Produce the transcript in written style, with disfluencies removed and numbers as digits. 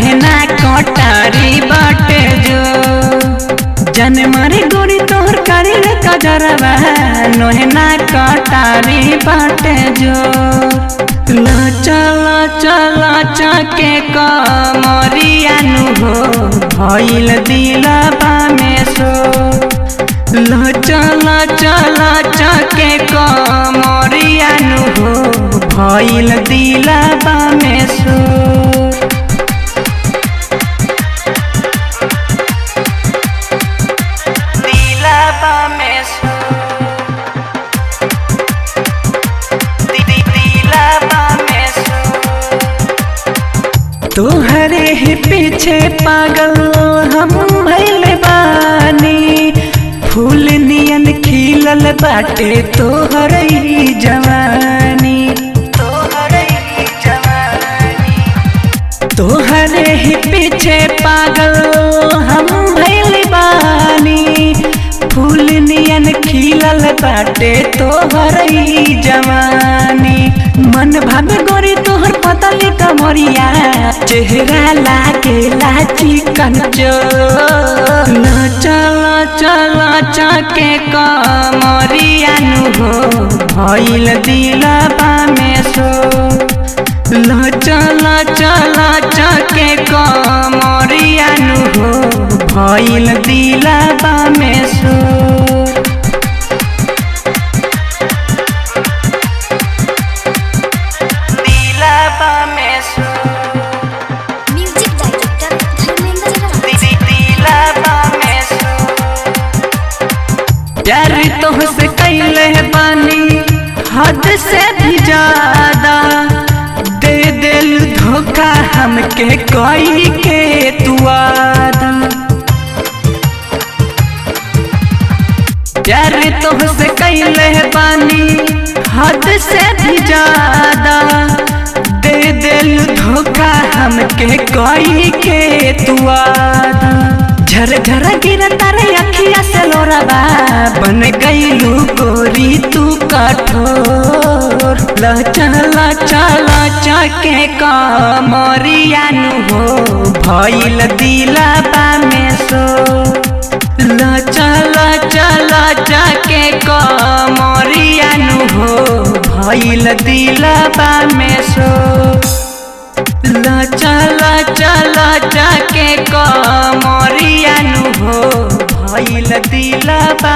नहना कटारी बाटे जो जन मारे गोरी तोहर कारी रे कजरवा नहना कटारी बाटे जो चला चला चके कमरिया नु हो भइल दिलबा में सो चला चला चके कमरिया नु हो भइल दिलबा में सो दिलबा में सो दिलबा में सो तोहरे ही पीछे पागल हम भइल बानी फूल नियन खिलल बाटे तोहर ही जवानी तोहरे ही पीछे पागल हम भइल बानी फूल नियन खिलल बाटे तोहर ही जवानी मन भावे गोरी तोहर पतली कमरिया चेहरा लागेला चिकन चो चला चला चके कमरिया नु हो भइल दिलबा में सो चला चला चके कमरिया नु हो भइल दिलबा में सो दिलबा में सो म्यूजिक डायरेक्टर धर्मेंद्र दिलबा में सो प्यार तोहसे कैले बानी हद से भी ज्यादा दे दिल धोखा हमके कोई के तू वादा प्यार तोहसे कैले बानी हद से भी ज्यादा दे दिल धोखा हमके कोई के तू वादा झर झर गिरता रे अखिया से लोराबा बन गईलू गोरी तू कठोर चला चला चके कमरिया नु हो भइल दिलबा में सो चला चला चके कमरिया नु हो भइल दिलबा में सो चला चला चके कमरिया नु हो भइल दिलबा